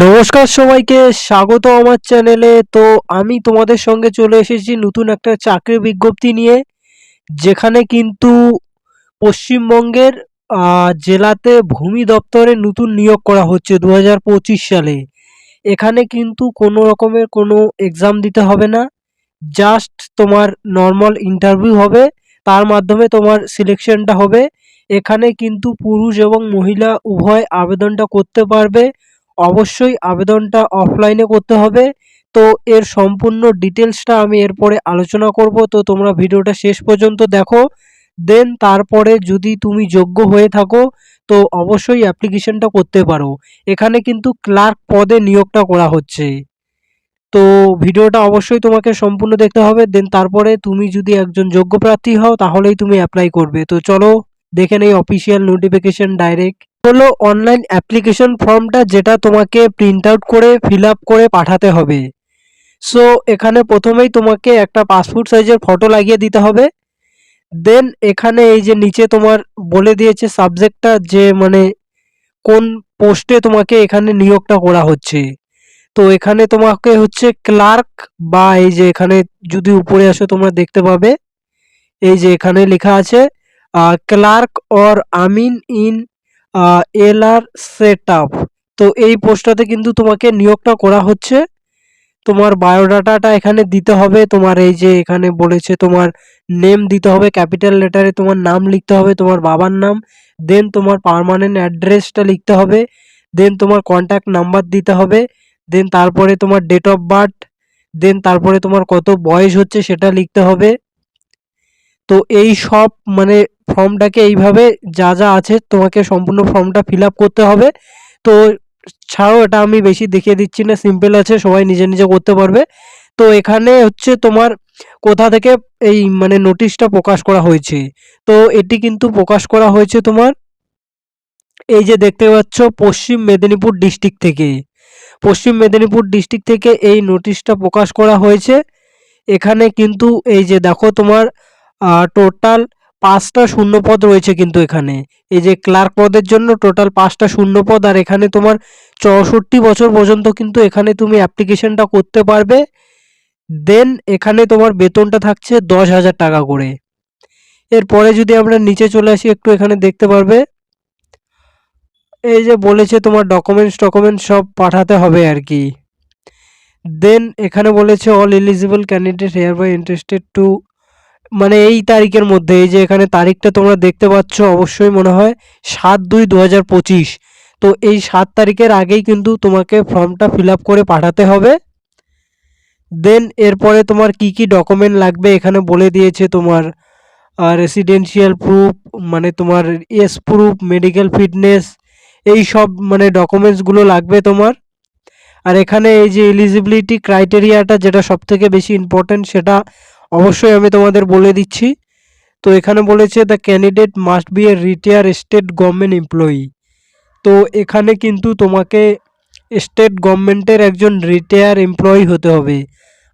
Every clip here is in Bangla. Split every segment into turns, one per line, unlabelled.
নমস্কার সবাইকে, স্বাগত আমার চ্যানেলে। তো আমি তোমাদের সঙ্গে চলে এসেছি নতুন একটা চাকরির বিজ্ঞপ্তি নিয়ে, যেখানে কিন্তু পশ্চিমবঙ্গের জেলাতে ভূমি দপ্তরে নতুন নিয়োগ করা হচ্ছে 2025 সালে। এখানে কিন্তু কোনো রকমের কোনো এক্সাম দিতে হবে না, জাস্ট তোমার নর্মাল ইন্টারভিউ হবে, তার মাধ্যমে তোমার সিলেকশনটা হবে। এখানে কিন্তু পুরুষ এবং মহিলা উভয় আবেদনটা করতে পারবে। অবশ্যই আবেদনটা অফলাইনে করতে হবে। তো এর সম্পূর্ণ ডিটেলসটা আমি এরপরে আলোচনা করব, তো তোমরা ভিডিওটা শেষ পর্যন্ত দেখো। দেন তারপরে যদি তুমি যোগ্য হয়ে থাকো, তো অবশ্যই অ্যাপ্লিকেশনটা করতে পারো। এখানে কিন্তু ক্লার্ক পদে নিয়োগটা করা হচ্ছে। তো ভিডিওটা অবশ্যই তোমাকে সম্পূর্ণ দেখতে হবে। দেন তারপরে তুমি যদি একজন যোগ্য প্রার্থী হও, তাহলেই তুমি অ্যাপ্লাই করবে। তো চলো দেখে নেই অফিসিয়াল নোটিফিকেশন ডাইরেক্ট। হলো অনলাইন অ্যাপ্লিকেশন ফর্মটা, যেটা তোমাকে প্রিন্ট আউট করে ফিল আপ করে পাঠাতে হবে। সো এখানে প্রথমেই তোমাকে একটা পাসপোর্ট সাইজের ফটো লাগিয়ে দিতে হবে। দেন এখানে এই যে নিচে তোমার বলে দিয়েছে সাবজেক্টটা, যে মানে কোন পোস্টে তোমাকে এখানে নিয়োগটা করা হচ্ছে। তো এখানে তোমাকে হচ্ছে ক্লার্ক, বা এই যে এখানে যদি উপরে আসো তোমরা দেখতে পাবে, এই যে এখানে লেখা আছে clerk or amin in LR set up. তো এই পোস্টটাতে কিন্তু তোমাকে নিয়োগটা করা হচ্ছে। তোমার বায়োডাটাটা এখানে দিতে হবে। তোমার এই যে এখানে বলেছে তোমার নেম দিতে হবে, ক্যাপিটাল লেটারে তোমার নাম লিখতে হবে, তোমার বাবার নাম। দেন তোমার পার্মানেন্ট অ্যাড্রেসটা লিখতে হবে। দেন তোমার কন্ট্যাক্ট নাম্বার দিতে হবে। দেন তারপরে তোমার ডেট অফ বার্থ। দেন তারপরে তোমার কত বয়স হচ্ছে সেটা লিখতে হবে। তো এই সব মানে ফর্মটাকে এইভাবে যা যা আছে তোমাকে সম্পূর্ণ ফর্মটা ফিল আপ করতে হবে। তো ছাড়ো, এটা আমি বেশি দেখিয়ে দিচ্ছি না, সিম্পল আছে, সবাই নিজে নিজে করতে পারবে। তো এখানে হচ্ছে তোমার কোথা থেকে এই মানে নোটিশটা প্রকাশ করা হয়েছে। তো এটি কিন্তু প্রকাশ করা হয়েছে তোমার এই যে দেখতে পাচ্ছ পশ্চিম মেদিনীপুর ডিস্ট্রিক্ট থেকে। পশ্চিম মেদিনীপুর ডিস্ট্রিক্ট থেকে এই নোটিশটা প্রকাশ করা হয়েছে। এখানে কিন্তু এই যে দেখো তোমার টোটাল 5টা শূন্যপদ রয়েছে কিন্তু এখানে। এই যে ক্লার্ক পদের জন্য টোটাল 5টা শূন্যপদ, আর এখানে তোমার 64 বছর পর্যন্ত কিন্তু এখানে তুমি অ্যাপ্লিকেশনটা করতে পারবে। দেন এখানে তোমার বেতনটা থাকছে 10,000 টাকা করে। এরপরে যদি আমরা নিচে চলে আসি একটু, এখানে দেখতে পারবে এই যে বলেছে তোমার ডকুমেন্টস সব পাঠাতে হবে আর কি। দেন এখানে বলেছে all eligible candidate hereby interested to, মানে এই তারিখের মধ্যে, এই যে এখানে তারিখটা তোমরা দেখতে পাচ্ছ, অবশ্যই মনে হয় 7/2/2025। তো এই 7 তারিখের আগেই কিন্তু তোমাকে ফর্মটা ফিল আপ করে পাঠাতে হবে। দেন এরপরে তোমার কি কি ডকুমেন্ট লাগবে এখানে বলে দিয়েছে। তোমার রেসিডেন্সিয়াল প্রুফ, মানে তোমার এস প্রুফ, মেডিকেল ফিটনেস, এই সব মানে ডকুমেন্টসগুলো লাগবে তোমার। আর এখানে এই যে এলিজিবিলিটি ক্রাইটেরিয়াটা, যেটা সবথেকে বেশি ইম্পর্ট্যান্ট, সেটা অবশ্যই আমি তোমাদের বলে দিচ্ছি। তো এখানে বলেছে the candidate must B A retire state government employee. তো এখানে কিন্তু তোমাকে স্টেট গভর্নমেন্টের একজন রিটায়ার এমপ্লয়ি হতে হবে।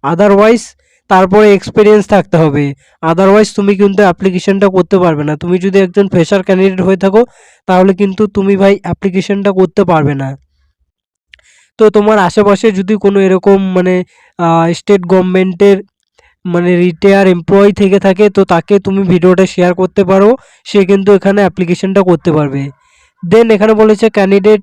আদারওয়াইজ তারপরে এক্সপিরিয়েন্স থাকতে হবে। আদারওয়াইজ তুমি কিন্তু অ্যাপ্লিকেশনটা করতে পারবে না। তুমি যদি একজন ফ্রেশার ক্যান্ডিডেট হয়ে থাকো, তাহলে কিন্তু তুমি ভাই অ্যাপ্লিকেশনটা করতে পারবে না। তো তোমার আশেপাশে যদি কোনো এরকম মানে স্টেট গভর্নমেন্টের মানে রিটায়ার এমপ্লয়ি থেকে থাকে, তো তাকে তুমি ভিডিওটা শেয়ার করতে পারো, সে কিন্তু এখানে অ্যাপ্লিকেশনটা করতে পারবে। দেন এখানে বলেছে ক্যান্ডিডেট